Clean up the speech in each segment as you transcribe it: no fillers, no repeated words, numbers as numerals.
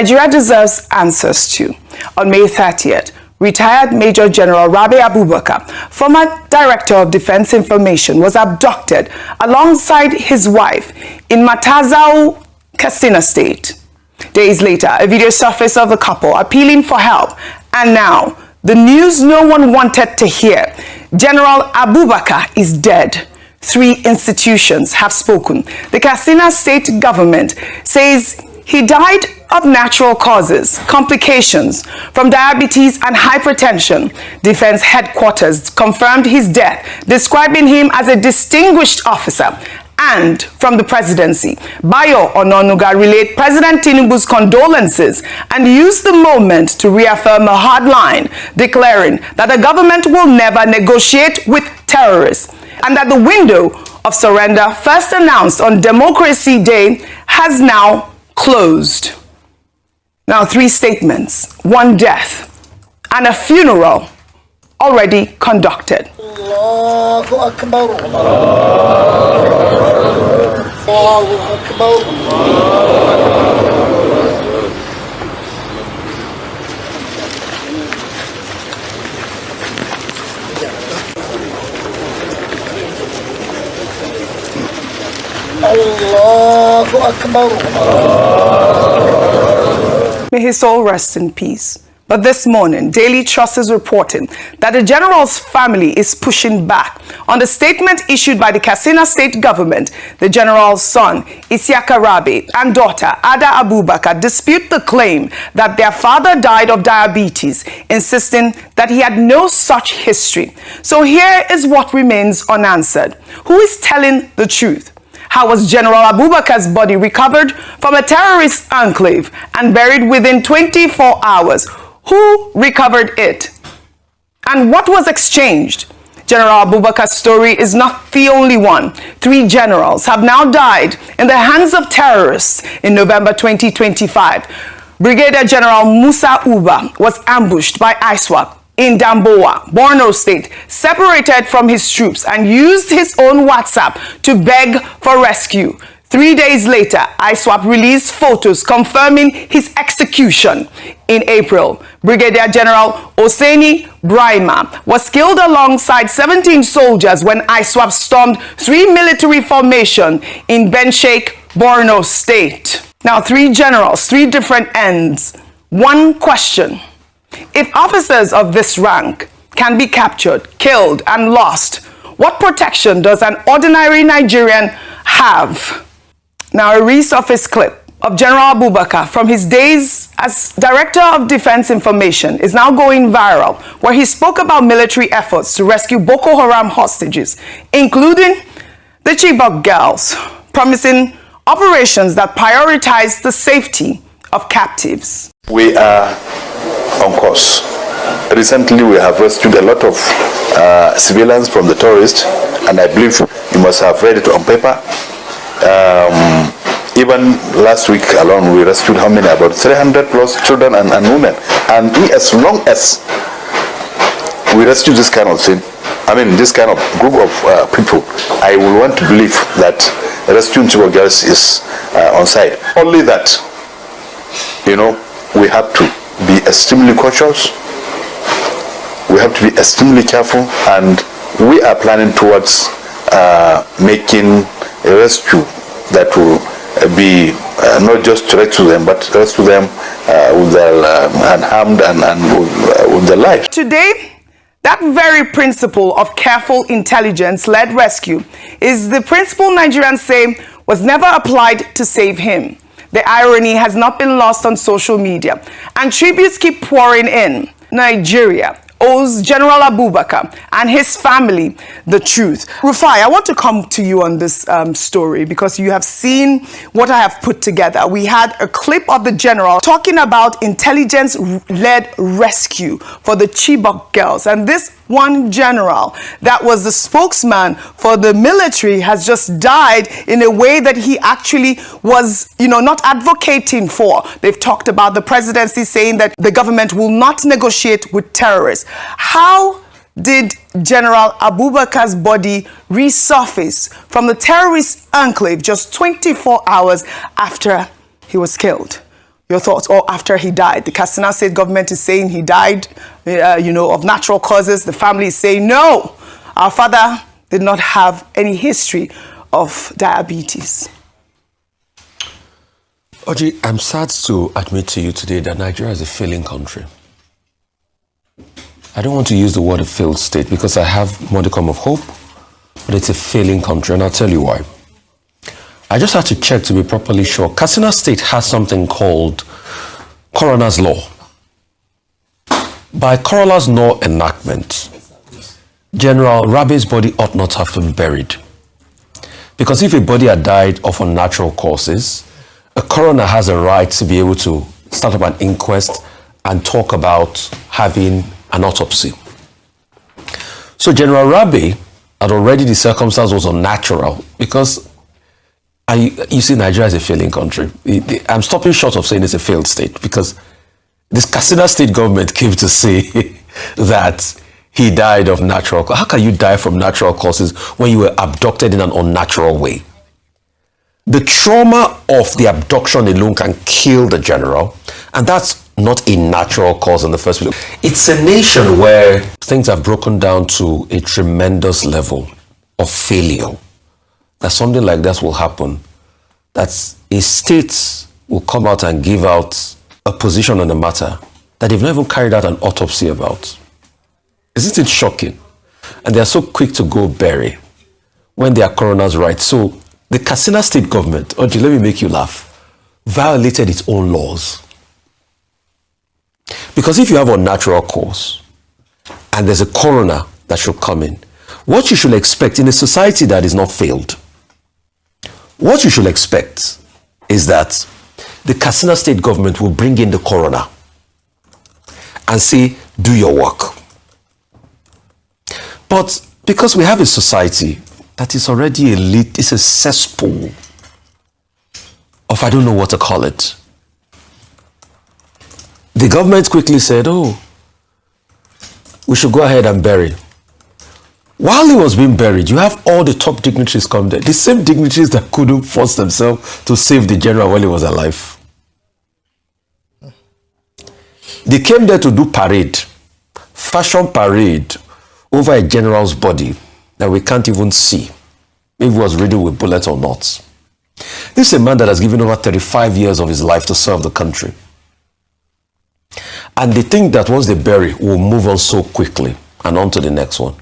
Nigeria deserves answers to. On May 30th, retired Major General Rabe Abubakar, former Director of Defense Information, was abducted alongside his wife in Matazao, Katsina State. Days later, a video surfaced of the couple appealing for help. And now, the news no one wanted to hear. General Abubakar is dead. 3 institutions have spoken. The Katsina State government says he died of natural causes, complications from diabetes and hypertension. Defense headquarters confirmed his death, describing him as a distinguished officer. And from the presidency, Bayo Ononuga relayed President Tinubu's condolences and used the moment to reaffirm a hard line, declaring that the government will never negotiate with terrorists and that the window of surrender, first announced on Democracy Day, has now closed. Now, 3 statements, 1 death, and a funeral already conducted. Allahu Akbar. Allahu Akbar. Allahu Akbar. May his soul rest in peace. But this morning, Daily Trust is reporting that the general's family is pushing back on the statement issued by the Katsina State government. The general's son, Isiaka Rabe, and daughter, Ada Abubakar, dispute the claim that their father died of diabetes, insisting that he had no such history. So here is what remains unanswered. Who is telling the truth? How was General Abubakar's body recovered from a terrorist enclave and buried within 24 hours? Who recovered it? And what was exchanged? General Abubakar's story is not the only one. 3 generals have now died in the hands of terrorists in November 2025. Brigadier General Musa Uba was ambushed by ISWAP in Damboa, Borno State, separated from his troops and used his own WhatsApp to beg for rescue. 3 days later, ISWAP released photos confirming his execution. In April, Brigadier General Oseni Bl0w was killed alongside 17 soldiers when ISWAP stormed 3 military formations in Benshek, Borno State. Now, 3 generals, 3 different ends. 1 question. If officers of this rank can be captured, killed, and lost, what protection does an ordinary Nigerian have? Now, a resurfaced clip of General Abubakar from his days as Director of Defense Information is now going viral, where he spoke about military efforts to rescue Boko Haram hostages, including the Chibok girls, promising operations that prioritize the safety of captives. We are on course. Recently, we have rescued a lot of civilians from the terrorists, and I believe you must have read it on paper. Even last week alone, we rescued how many? About 300 plus children and women. And as long as we rescue this kind of thing, I mean this kind of group of people, I will want to believe that rescuing Chibok girls is on site. Only that, you know, we have to be extremely cautious. We have to be extremely careful, and we are planning towards making a rescue that will be not just to rescue them, but to rescue them with their unharmed and with their lives. Today, that very principle of careful intelligence-led rescue is the principle Nigerians say was never applied to save him. The irony has not been lost on social media, and tributes keep pouring in. Nigeria owes General Abubakar and his family the truth. Rufai, I want to come to you on this story because you have seen what I have put together. We had a clip of the general talking about intelligence-led rescue for the Chibok girls, and this one general that was the spokesman for the military has just died in a way that he actually was, not advocating for. They've talked about the presidency saying that the government will not negotiate with terrorists. How did General Abubakar's body resurface from the terrorist enclave just 24 hours after he was killed? Your thoughts? Or after he died? The Katsina State government is saying he died, of natural causes. The family is saying, no, our father did not have any history of diabetes. Oji, I'm sad to admit to you today that Nigeria is a failing country. I don't want to use the word a failed state because I have modicum of hope, but it's a failing country, and I'll tell you why. I just had to check to be properly sure. Katsina State has something called Coroner's Law. By Coroner's Law enactment, General Rabe's body ought not have been buried. Because if a body had died of unnatural causes, a coroner has a right to be able to start up an inquest and talk about having an autopsy. So General Rabe had already, the circumstance was unnatural because you see, Nigeria is a failing country. I'm stopping short of saying it's a failed state because this Katsina State government came to say that he died of natural causes. How can you die from natural causes when you were abducted in an unnatural way? The trauma of the abduction alone can kill the general, and that's not a natural cause in the first place. It's a nation where things have broken down to a tremendous level of failure. That something like that will happen, that a state will come out and give out a position on the matter that they've not even carried out an autopsy about. Isn't it shocking? And they are so quick to go bury when they are coroner's rights. So the Katsina State government, Oji, let me make you laugh, violated its own laws. Because if you have a natural cause and there's a coroner that should come in, what you should expect in a society that is not failed, what you should expect is that the Katsina State government will bring in the coroner and say, do your work. But because we have a society that is already elite, it's a cesspool of I don't know what to call it. The government quickly said, oh, we should go ahead and bury. While he was being buried, you have all the top dignitaries come there. The same dignitaries that couldn't force themselves to save the general while he was alive. They came there to do parade, fashion parade over a general's body that we can't even see if he was riddled with bullets or not. This is a man that has given over 35 years of his life to serve the country. And they think that once they bury, we'll move on so quickly and on to the next one.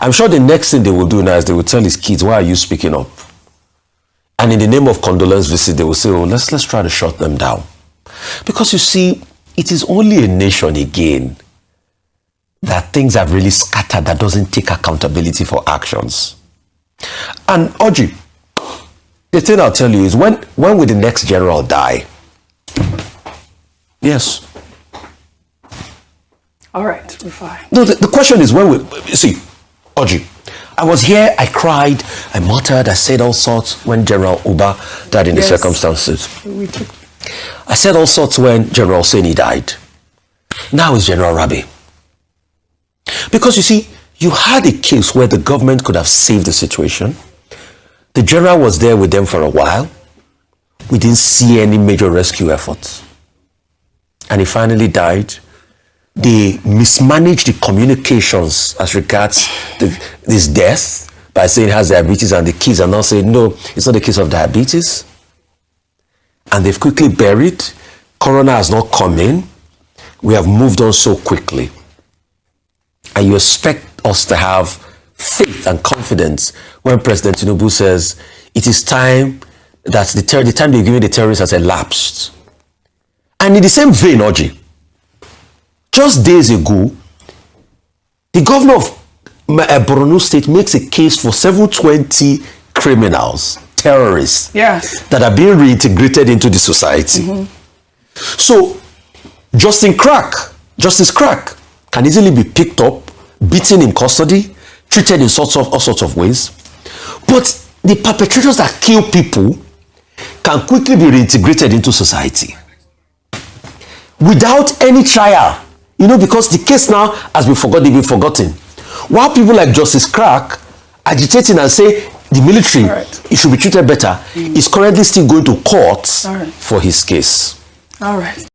I'm sure the next thing they will do now is they will tell his kids, why are you speaking up? And in the name of condolence visit, they will say, oh, let's try to shut them down. Because you see, it is only a nation again that things have really scattered that doesn't take accountability for actions. And Oji, the thing I'll tell you is when will the next general die? Yes. All right, Rufai. No, the question is when will, see, Oji, I was here, I cried, I muttered, I said all sorts when General Uba died in the circumstances. I said all sorts when General Oseni died. Now it's General Rabe. Because you see, you had a case where the government could have saved the situation. The general was there with them for a while. We didn't see any major rescue efforts. And he finally died. They mismanaged the communications as regards this death by saying he has diabetes, and the kids are now saying, no, it's not a case of diabetes. And they've quickly buried. Coroner has not come in. We have moved on so quickly. And you expect us to have faith and confidence when President Tinubu says it is time that the time they're giving the terrorists has elapsed. And in the same vein, Oji, just days ago, the governor of Borno State makes a case for 720 criminals, terrorists, that are being reintegrated into the society. So, Justice Crack can easily be picked up, beaten in custody, treated in all sorts of ways. But the perpetrators that kill people can quickly be reintegrated into society without any trial. You know, because the case now has been forgotten. While people like Justice Crack agitating and say the military, All right. he should be treated better. He's currently still going to court All right. for his case. All right.